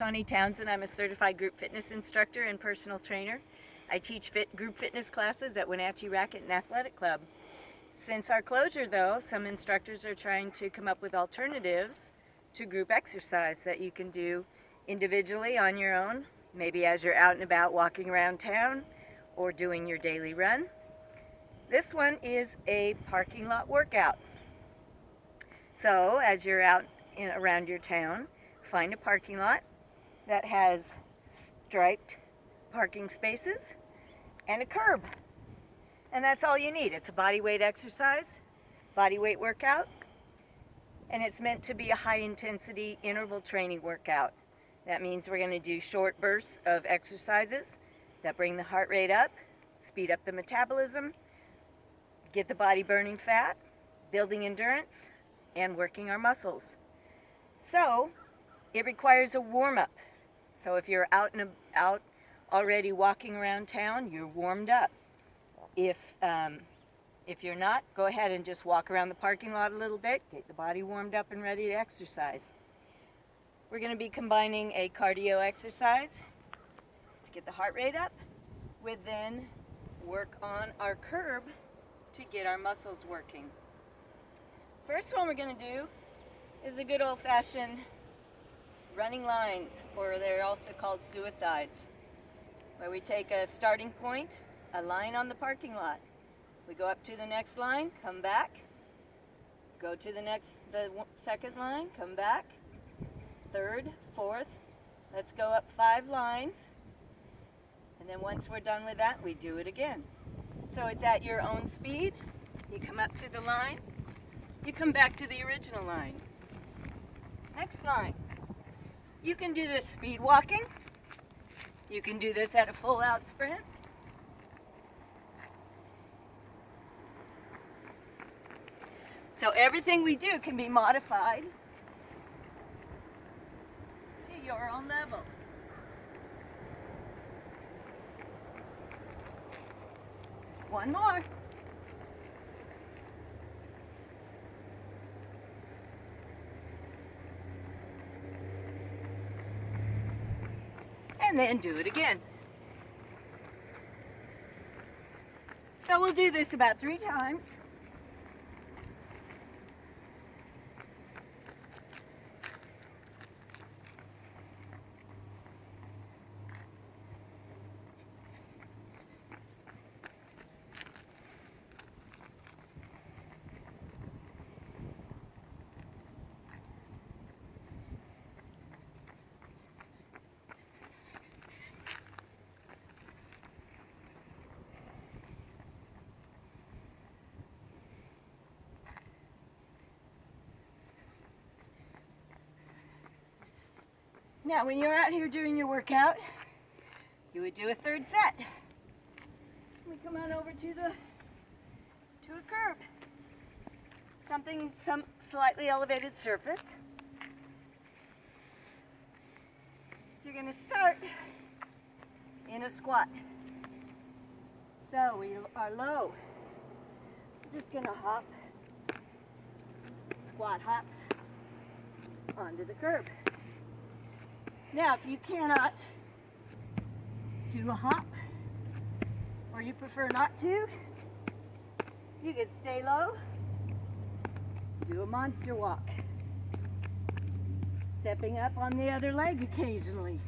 Connie, I'm a certified group fitness instructor and personal trainer. I teach group fitness classes at Wenatchee Racquet Athletic Club. Since our closure, though, some instructors are trying to come up with alternatives to group exercise that you can do individually on your own, maybe as you're out and about walking around town or doing your daily run. This one is a parking lot workout. So as you're out around your town, find a parking lot that has striped parking spaces and a curb. And that's all you need. It's a body weight exercise, body weight workout, and it's meant to be a high intensity interval training workout. That means we're going to do short bursts of exercises that bring the heart rate up, speed up the metabolism, get the body burning fat, building endurance, and working our muscles. So it requires a warm-up. So if you're out already walking around town, you're warmed up. If you're not, go ahead and just walk around the parking lot a little bit, get the body warmed up and ready to exercise. We're going to be combining a cardio exercise to get the heart rate up with then work on our curb to get our muscles working. First one we're going to do is a good old-fashioned running lines, or they're also called suicides, where we take a starting point, a line on the parking lot. We go up to the next line, come back, go to the second line, come back, third, fourth. Let's go up 5 lines, and then once we're done with that, we do it again. So it's at your own speed. You come up to the line, you come back to the original line. Next line. You can do this speed walking. You can do this at a full out sprint. So everything we do can be modified to your own level. One more. And then do it again. So we'll do this about 3 times. Now, when you're out here doing your workout, you would do a 3rd set. We come on over to a curb. Some slightly elevated surface. You're going to start in a squat. So we are low. We're just going to hop, squat hops onto the curb. Now, if you cannot do a hop, or you prefer not to, you can stay low, do a monster walk, stepping up on the other leg occasionally.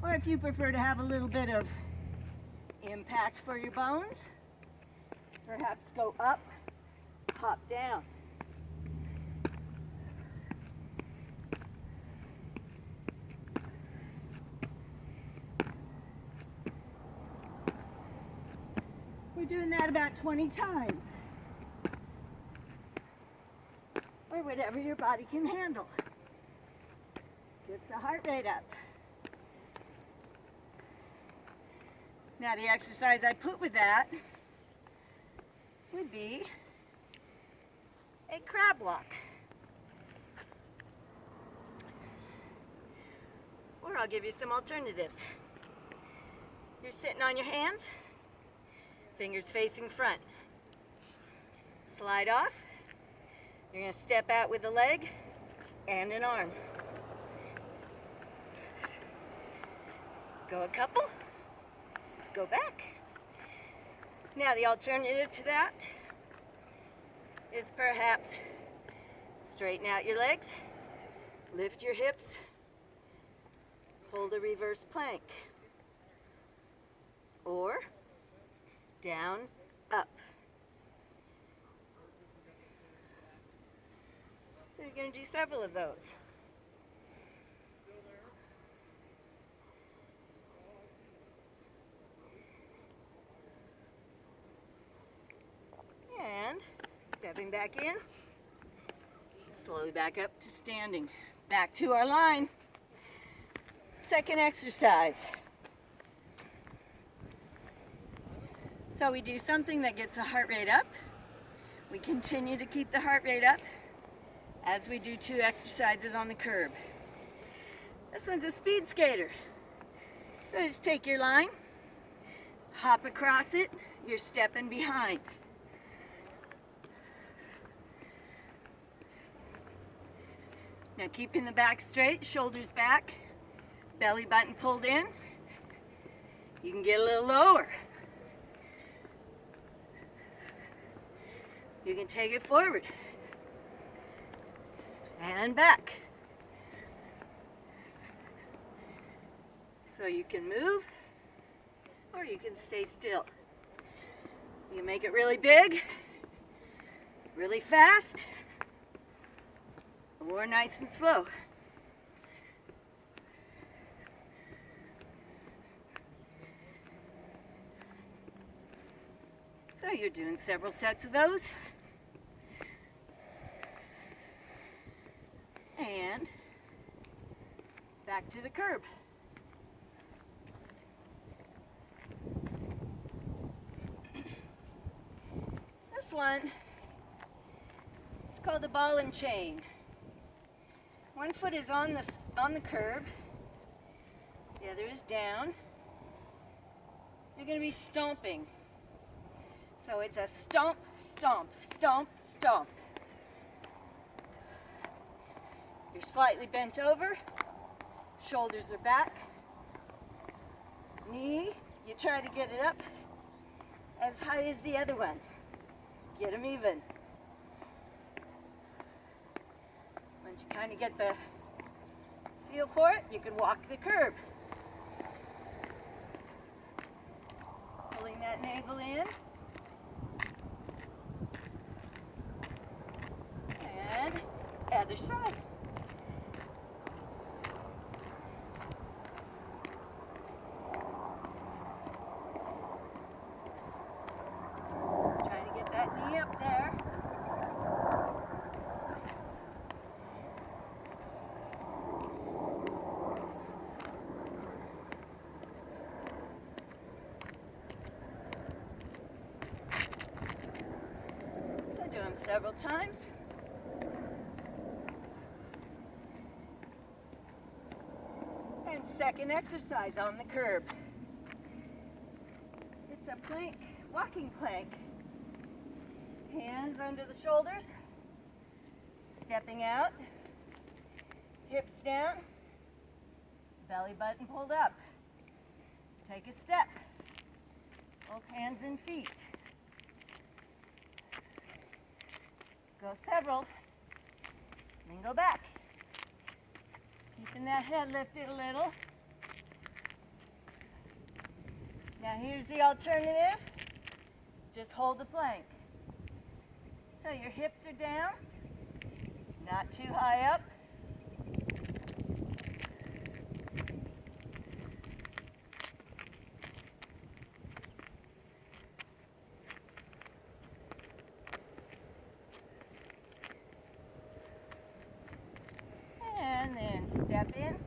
Or if you prefer to have a little bit of impact for your bones, perhaps go up, hop down. We're doing that about 20 times, or whatever your body can handle. Gets the heart rate up. Now the exercise I put with that would be a crab walk. Or I'll give you some alternatives. You're sitting on your hands, fingers facing front. Slide off, You're going to step out with a leg and an arm. Go a couple, go back. Now the alternative to that is perhaps straighten out your legs, lift your hips, hold a reverse plank, or down, up. So you're going to do several of those. And stepping back in, slowly back up to standing. Back to our line. Second exercise. So we do something that gets the heart rate up. We continue to keep the heart rate up as we do 2 exercises on the curb. This one's a speed skater. So just take your line, hop across it, you're stepping behind. Now keeping the back straight, shoulders back, belly button pulled in. You can get a little lower. You can take it forward and back. So you can move or you can stay still. You can make it really big, really fast, or nice and slow. So you're doing several sets of those. And back to the curb. This one is called the ball and chain. One foot is on the curb, the other is down. You're going to be stomping. So it's a stomp, stomp, stomp, stomp. You're slightly bent over, shoulders are back, knee, you try to get it up as high as the other one. Get them even. Once you kind of get the feel for it, you can walk the curb. Pulling that navel in. And other side. Trying to get that knee up there. So do them several times. And second exercise on the curb. It's a plank, walking plank. Hands under the shoulders, stepping out, hips down, belly button pulled up. Take a step, both hands and feet. Go several, then go back. Keeping that head lifted a little. Now here's the alternative. Just hold the plank. So your hips are down, not too high up. And then step in,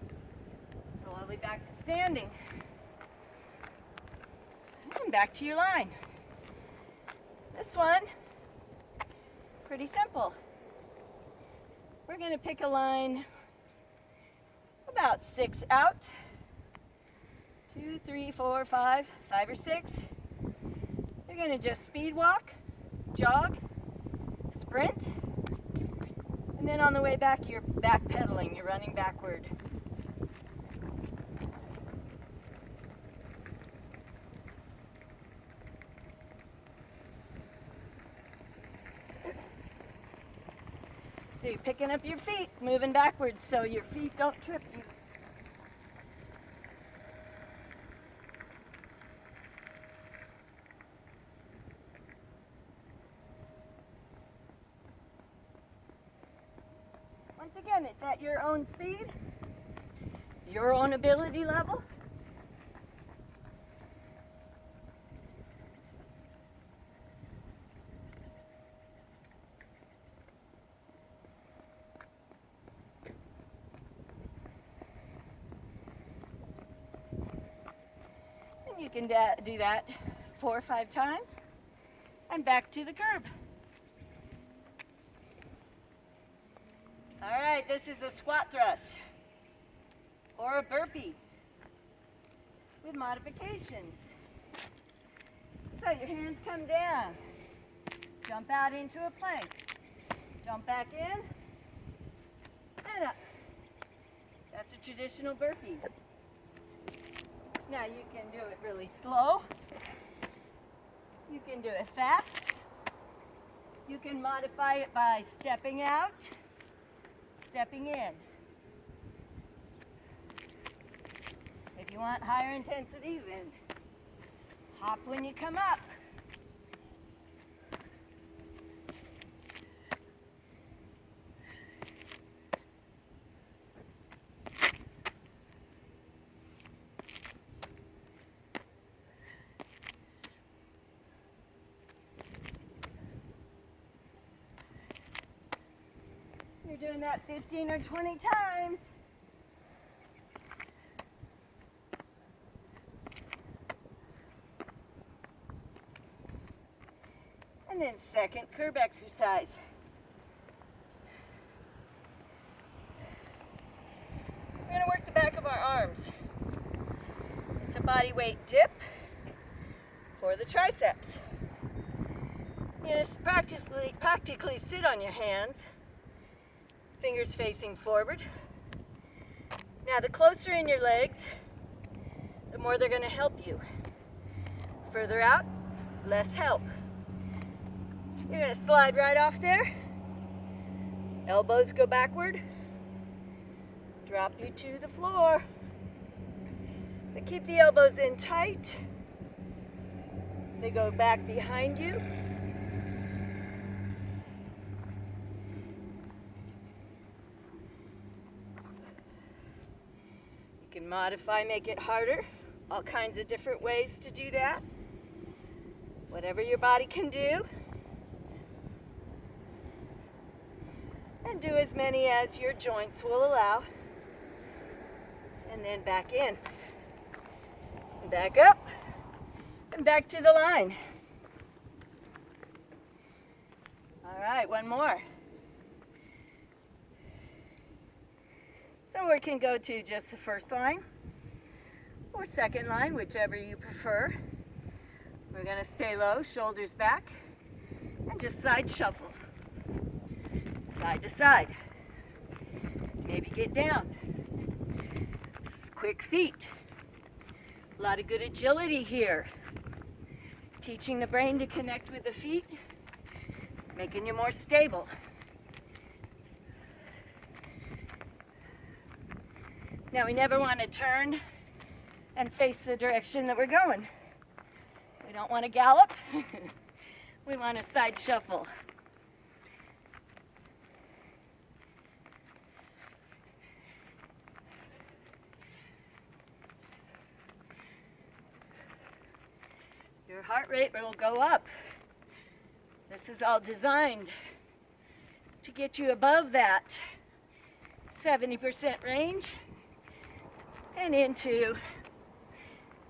slowly back to standing. And back to your line. This one, pretty simple. We're going to pick a line about 6 out. 2, 3, 4, 5, 5 or 6. You're going to just speed walk, jog, sprint, And then on the way back, you're backpedaling, you're running backward. So you're picking up your feet, moving backwards so your feet don't trip you. Once again, it's at your own speed, your own ability level. And you can do that 4 or 5 times and back to the curb. All right, this is a squat thrust or a burpee with modifications. So your hands come down, jump out into a plank, jump back in, and up. That's a traditional burpee. Now you can do it really slow. You can do it fast. You can modify it by stepping out, stepping in. If you want higher intensity, then hop when you come up. You're doing that 15 or 20 times. And then second curb exercise. We're going to work the back of our arms. It's a body weight dip for the triceps. You just practically sit on your hands, fingers facing forward. Now the closer in your legs, the more they're going to help you. Further out, less help. You're going to slide right off there. Elbows go backward. Drop you to the floor. But keep the elbows in tight. They go back behind you. You can modify, make it harder. All kinds of different ways to do that. Whatever your body can do. And do as many as your joints will allow. And then back in. And back up. And back to the line. All right, one more. So we can go to just the first line or second line, whichever you prefer. We're going to stay low, shoulders back, and just side shuffle. Side to side. Maybe get down. Quick feet. A lot of good agility here. Teaching the brain to connect with the feet, making you more stable. Now we never want to turn and face the direction that we're going. We don't want to gallop. We want to side shuffle. Your heart rate will go up. This is all designed to get you above that 70% range and into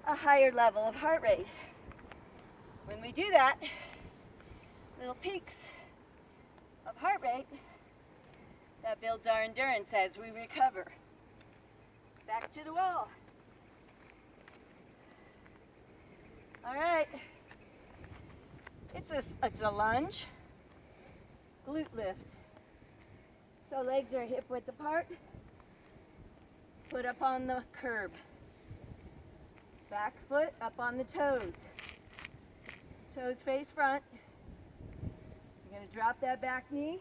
a higher level of heart rate. When we do that, little peaks of heart rate, that builds our endurance as we recover. Back to the wall. All right, it's a lunge, glute lift. So legs are hip width apart, foot up on the curb, back foot up on the toes, toes face front. You're going to drop that back knee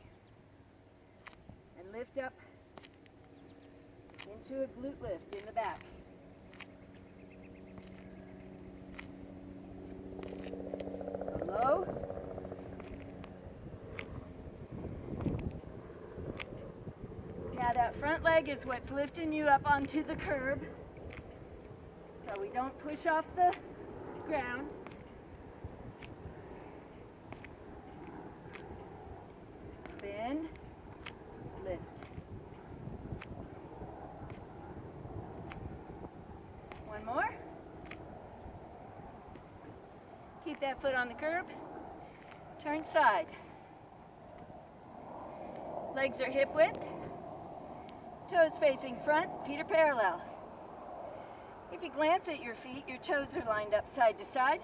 and lift up into a glute lift in the back. Go low. Now that front leg is what's lifting you up onto the curb, so we don't push off the ground. Bend, lift. One more. Keep that foot on the curb. Turn side. Legs are hip width. Toes facing front, feet are parallel. If you glance at your feet, your toes are lined up side to side.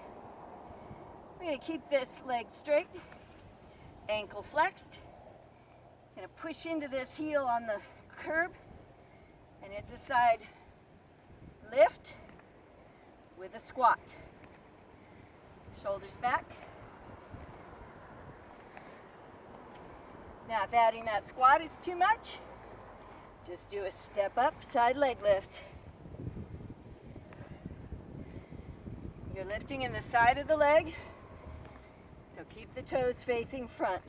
We're going to keep this leg straight, ankle flexed. Going to push into this heel on the curb, and it's a side lift with a squat. Shoulders back. Now if adding that squat is too much, just do a step up, side leg lift. You're lifting in the side of the leg, so keep the toes facing front.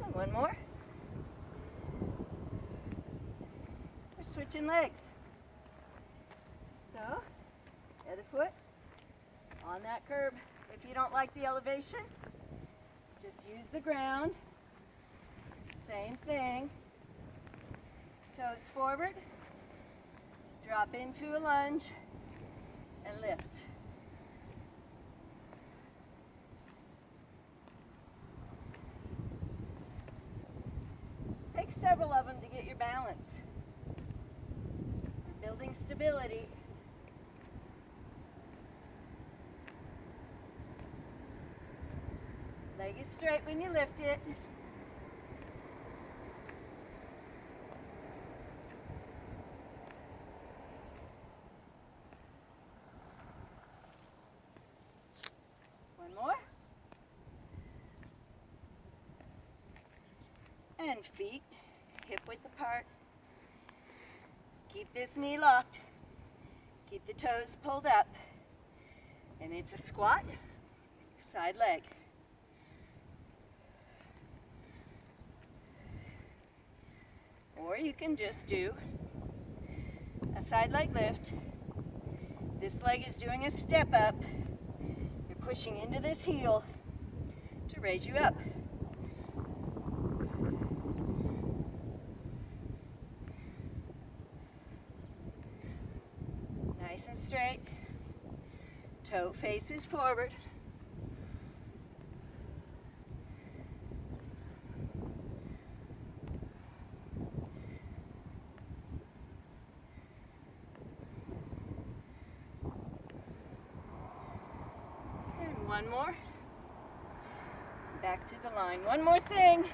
And one more. We're switching legs. So, other foot on that curb. If you don't like the elevation, just use the ground. Same thing. Toes forward, drop into a lunge, and lift. Take several of them to get your balance. You're building stability. Leg is straight when you lift it. One more. And feet hip width apart. Keep this knee locked. Keep the toes pulled up. And it's a squat, side leg. Or you can just do a side leg lift. This leg is doing a step up. You're pushing into this heel to raise you up. Nice and straight. Toe faces forward. One more. Back to the line. One more thing.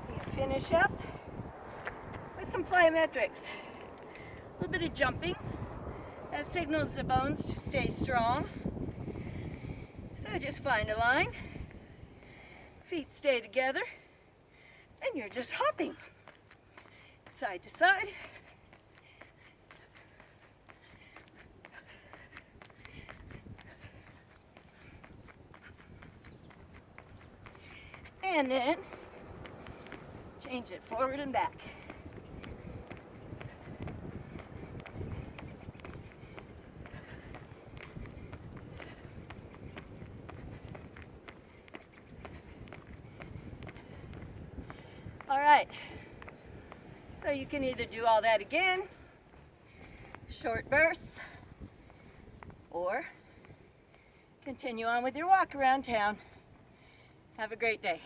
You finish up with some plyometrics. A little bit of jumping. That signals the bones to stay strong. So just find a line. Feet stay together. And you're just hopping. Side to side. And then change it forward and back. All right, so you can either do all that again, short bursts, or continue on with your walk around town. Have a great day.